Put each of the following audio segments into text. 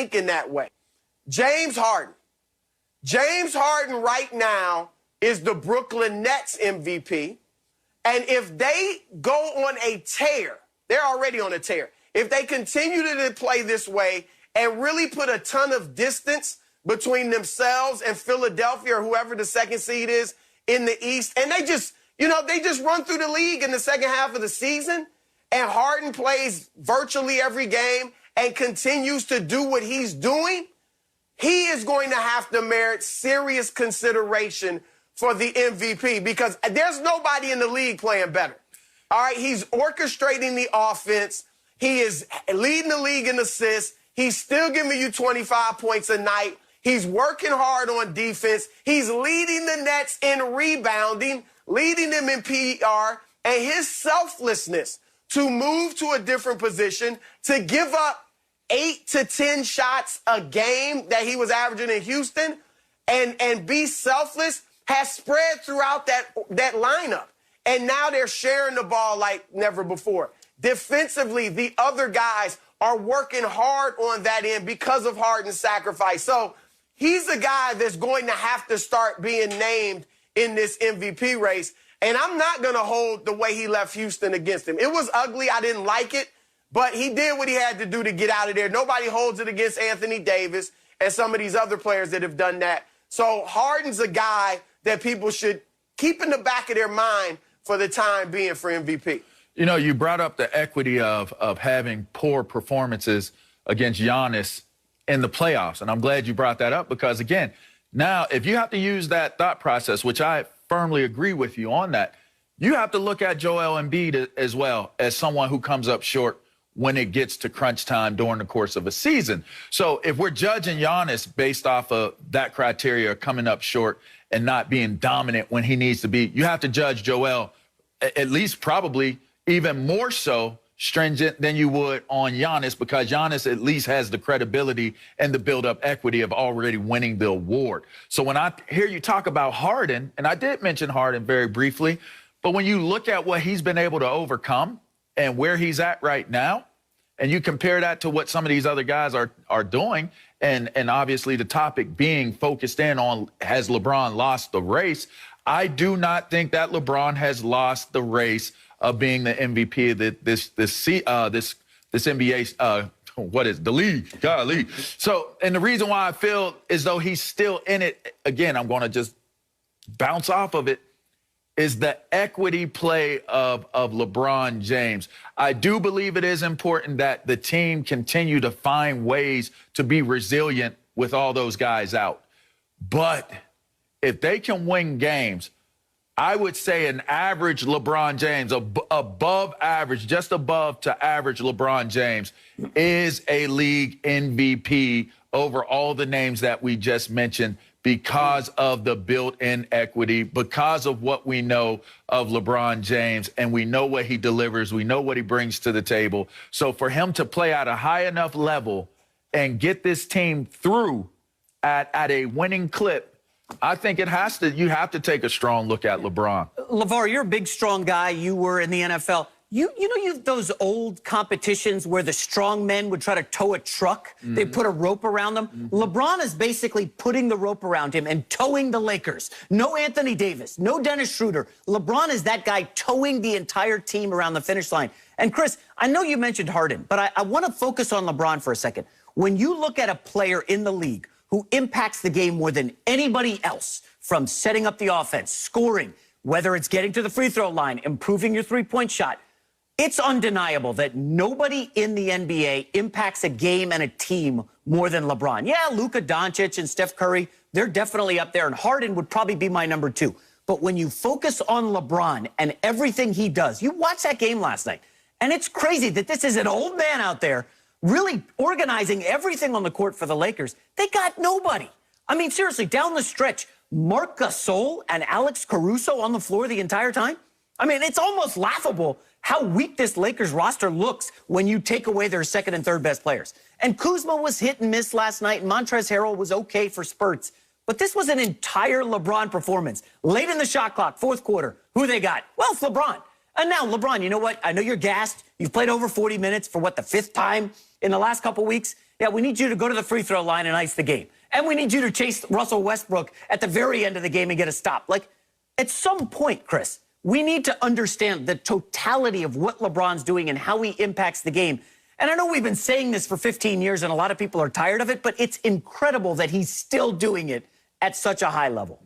thinking that way. James Harden. James Harden right now is the Brooklyn Nets MVP. And if they go on a tear, they're already on a tear. If they continue to play this way and really put a ton of distance between themselves and Philadelphia or whoever the second seed is in the East, and they just run through the league in the second half of the season, and Harden plays virtually every game and continues to do what he's doing, he is going to have to merit serious consideration for the MVP because there's nobody in the league playing better. All right, he's orchestrating the offense. He is leading the league in assists. He's still giving you 25 points a night. He's working hard on defense. He's leading the Nets in rebounding, leading them in PR, and his selflessness to move to a different position, to give up 8 to 10 shots a game that he was averaging in Houston and be selfless has spread throughout that lineup. And now they're sharing the ball like never before. Defensively, the other guys are working hard on that end because of Harden's sacrifice. So he's the guy that's going to have to start being named in this MVP race. And I'm not going to hold the way he left Houston against him. It was ugly. I didn't like it. But he did what he had to do to get out of there. Nobody holds it against Anthony Davis and some of these other players that have done that. So Harden's a guy that people should keep in the back of their mind for the time being for MVP. You know, you brought up the equity of having poor performances against Giannis in the playoffs. And I'm glad you brought that up because, again, now if you have to use that thought process, which I firmly agree with you on that, you have to look at Joel Embiid as well as someone who comes up short when it gets to crunch time during the course of a season. So if we're judging Giannis based off of that criteria, coming up short and not being dominant when he needs to be, you have to judge Joel at least probably even more so stringent than you would on Giannis because Giannis at least has the credibility and the build-up equity of already winning the award. So when I hear you talk about Harden, and I did mention Harden very briefly, but when you look at what he's been able to overcome and where he's at right now, and you compare that to what some of these other guys are doing, and obviously the topic being focused in on has LeBron lost the race, I do not think that LeBron has lost the race of being the MVP of this NBA, the league, golly. So, and the reason why I feel as though he's still in it, again, I'm going to just bounce off of it, is the equity play of LeBron James. I do believe it is important that the team continue to find ways to be resilient with all those guys out. But if they can win games, I would say an average LeBron James, above average, just above to average LeBron James, is a league MVP over all the names that we just mentioned because of the built-in equity, because of what we know of LeBron James, and we know what he delivers, we know what he brings to the table. So for him to play at a high enough level and get this team through at a winning clip, I think you have to take a strong look at LeBron. LeVar, you're a big, strong guy. You were in the NFL. You know those old competitions where the strong men would try to tow a truck? Mm-hmm. They put a rope around them. Mm-hmm. LeBron is basically putting the rope around him and towing the Lakers. No Anthony Davis, no Dennis Schroeder. LeBron is that guy towing the entire team around the finish line. And Chris, I know you mentioned Harden, but I want to focus on LeBron for a second. When you look at a player in the league who impacts the game more than anybody else, from setting up the offense, scoring, whether it's getting to the free throw line, improving your three-point shot, it's undeniable that nobody in the NBA impacts a game and a team more than LeBron. Yeah, Luka Doncic and Steph Curry, they're definitely up there, and Harden would probably be my number 2. But when you focus on LeBron and everything he does, you watched that game last night, and it's crazy that this is an old man out there really organizing everything on the court for the Lakers. They got nobody. I mean, seriously, down the stretch, Marc Gasol and Alex Caruso on the floor the entire time? I mean, it's almost laughable how weak this Lakers roster looks when you take away their second and third best players. And Kuzma was hit and miss last night, and Montrezl Harrell was okay for spurts. But this was an entire LeBron performance. Late in the shot clock, fourth quarter, who they got? Well, it's LeBron. And now, LeBron, you know what? I know you're gassed. You've played over 40 minutes for, what, the 5th time in the last couple weeks? Yeah, we need you to go to the free throw line and ice the game. And we need you to chase Russell Westbrook at the very end of the game and get a stop. Like, at some point, Chris, we need to understand the totality of what LeBron's doing and how he impacts the game. And I know we've been saying this for 15 years and a lot of people are tired of it, but it's incredible that he's still doing it at such a high level.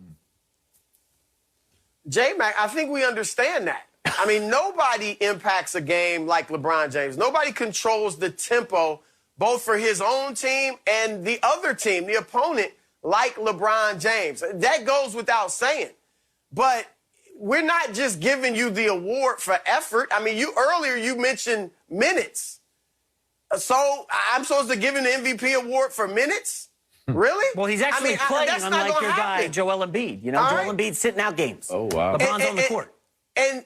J-Mac, I think we understand that. I mean, nobody impacts a game like LeBron James. Nobody controls the tempo, both for his own team and the other team, the opponent, like LeBron James. That goes without saying. But we're not just giving you the award for effort. I mean, earlier you mentioned minutes. So I'm supposed to give him the MVP award for minutes? Really? Well, he's actually playing, unlike your guy, Joel Embiid. You know, Joel Embiid's sitting out games. Oh, wow. LeBron's on the court. And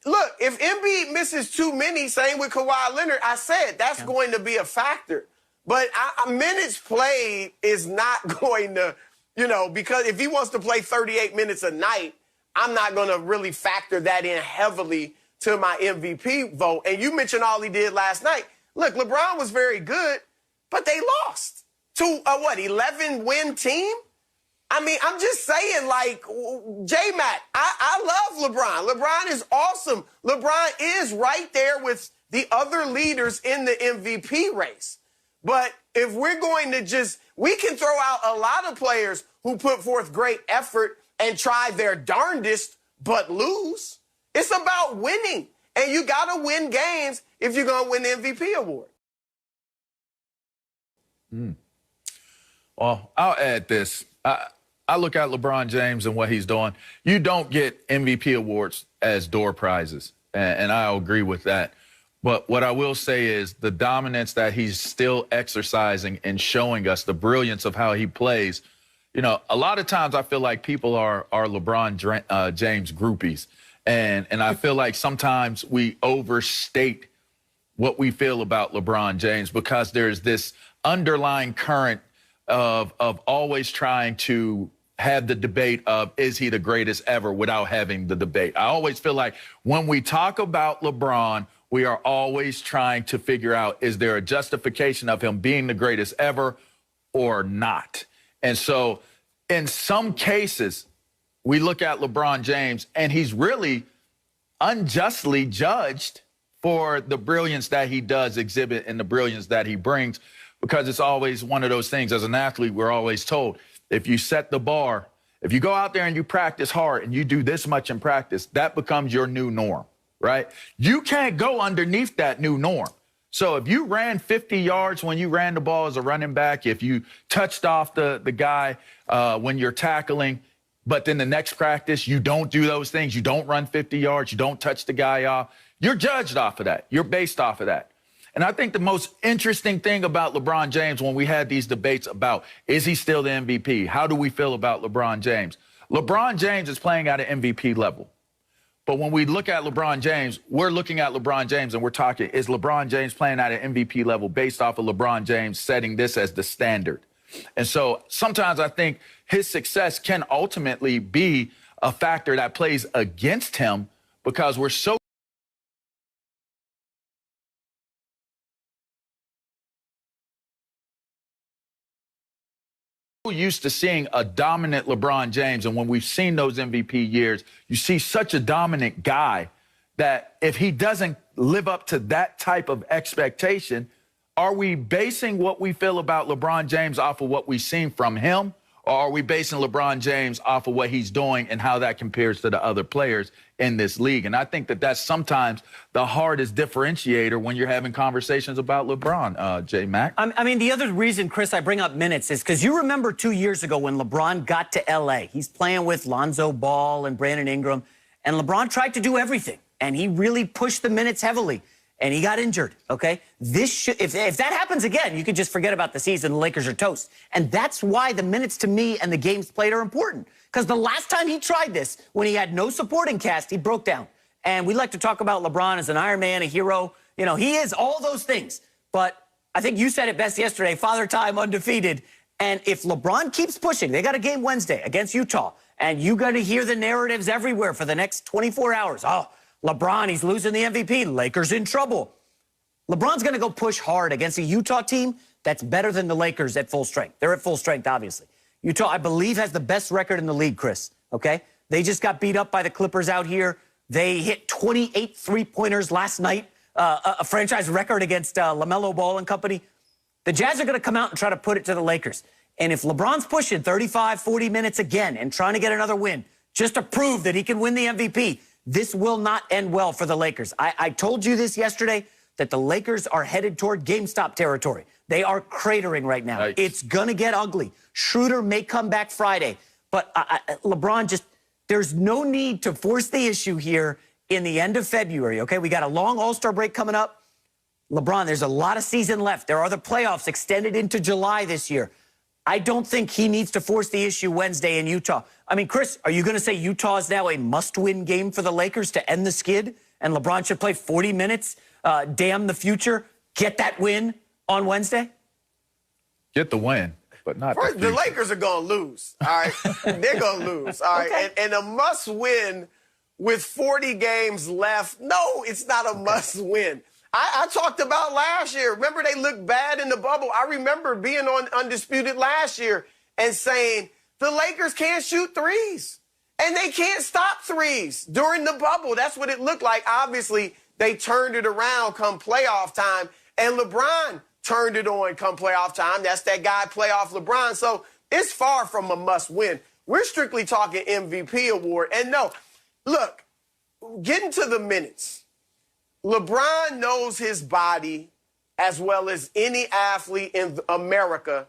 look, if Embiid misses too many, same with Kawhi Leonard, I said that's going to be a factor. But minutes played is not going to, you know, because if he wants to play 38 minutes a night, I'm not going to really factor that in heavily to my MVP vote. And you mentioned all he did last night. Look, LeBron was very good, but they lost to a, 11-win team? I mean, I'm just saying, like, J-Mac, I love LeBron. LeBron is awesome. LeBron is right there with the other leaders in the MVP race. But if we're going to we can throw out a lot of players who put forth great effort and try their darndest but lose. It's about winning. And you got to win games if you're going to win the MVP award. Well, I'll add this. I look at LeBron James and what he's doing. You don't get MVP awards as door prizes, and I agree with that. But what I will say is the dominance that he's still exercising and showing us, the brilliance of how he plays. You know, a lot of times I feel like people are LeBron James groupies. And I feel like sometimes we overstate what we feel about LeBron James because there's this underlying current of always trying to have the debate of, is he the greatest ever, without having the debate. I always feel like when we talk about LeBron, we are always trying to figure out, is there a justification of him being the greatest ever or not? And so in some cases, we look at LeBron James, and he's really unjustly judged for the brilliance that he does exhibit and the brilliance that he brings, because it's always one of those things. As an athlete, we're always told, if you set the bar, if you go out there and you practice hard and you do this much in practice, that becomes your new norm, right? You can't go underneath that new norm. So if you ran 50 yards when you ran the ball as a running back, if you touched off the guy when you're tackling, but then the next practice, you don't do those things. You don't run 50 yards. You don't touch the guy off. You're judged off of that. You're based off of that. And I think the most interesting thing about LeBron James, when we had these debates about, is he still the MVP? How do we feel about LeBron James? LeBron James is playing at an MVP level. But when we look at LeBron James, we're looking at LeBron James and we're talking, is LeBron James playing at an MVP level based off of LeBron James setting this as the standard? And so sometimes I think his success can ultimately be a factor that plays against him because we're so used to seeing a dominant LeBron James. And when we've seen those MVP years, you see such a dominant guy that if he doesn't live up to that type of expectation, are we basing what we feel about LeBron James off of what we've seen from him? Or are we basing LeBron James off of what he's doing and how that compares to the other players in this league? And I think that that's sometimes the hardest differentiator when you're having conversations about LeBron, J-Mac. I mean, the other reason, Chris, I bring up minutes is because you remember 2 years ago when LeBron got to L.A. He's playing with Lonzo Ball and Brandon Ingram, and LeBron tried to do everything, and he really pushed the minutes heavily. And he got injured, okay? If that happens again, you could just forget about the season. The Lakers are toast. And that's why the minutes to me and the games played are important. Because the last time he tried this, when he had no supporting cast, he broke down. And we like to talk about LeBron as an Iron Man, a hero. You know, he is all those things. But I think you said it best yesterday, Father Time undefeated. And if LeBron keeps pushing, they got a game Wednesday against Utah. And you got to hear the narratives everywhere for the next 24 hours. Oh, LeBron, he's losing the MVP. Lakers in trouble. LeBron's going to go push hard against a Utah team that's better than the Lakers at full strength. They're at full strength, obviously. Utah, I believe, has the best record in the league, Chris, okay? They just got beat up by the Clippers out here. They hit 28 three-pointers last night, a franchise record against LaMelo Ball and company. The Jazz are going to come out and try to put it to the Lakers. And if LeBron's pushing 35, 40 minutes again and trying to get another win just to prove that he can win the MVP, this will not end well for the Lakers. I told you this yesterday, that the Lakers are headed toward GameStop territory. They are cratering right now. Yikes. It's going to get ugly. Schroeder may come back Friday, but LeBron just, there's no need to force the issue here in the end of February, okay? We got a long All-Star break coming up. LeBron, there's a lot of season left. There are the playoffs extended into July this year. I don't think he needs to force the issue Wednesday in Utah. I mean, Chris, are you going to say Utah is now a must-win game for the Lakers to end the skid and LeBron should play 40 minutes, damn the future, get that win on Wednesday? Get the win, but not First, the the future. Lakers are going to lose, all right? They're going to lose, all right? Okay. And a must-win with 40 games left, no, it's not a must-win. I talked about last year. Remember, they looked bad in the bubble. I remember being on Undisputed last year and saying the Lakers can't shoot threes, and they can't stop threes during the bubble. That's what it looked like. Obviously, they turned it around come playoff time, and LeBron turned it on come playoff time. That's that guy, playoff LeBron. So it's far from a must-win. We're strictly talking MVP award. And no, look, getting to the minutes, LeBron knows his body as well as any athlete in America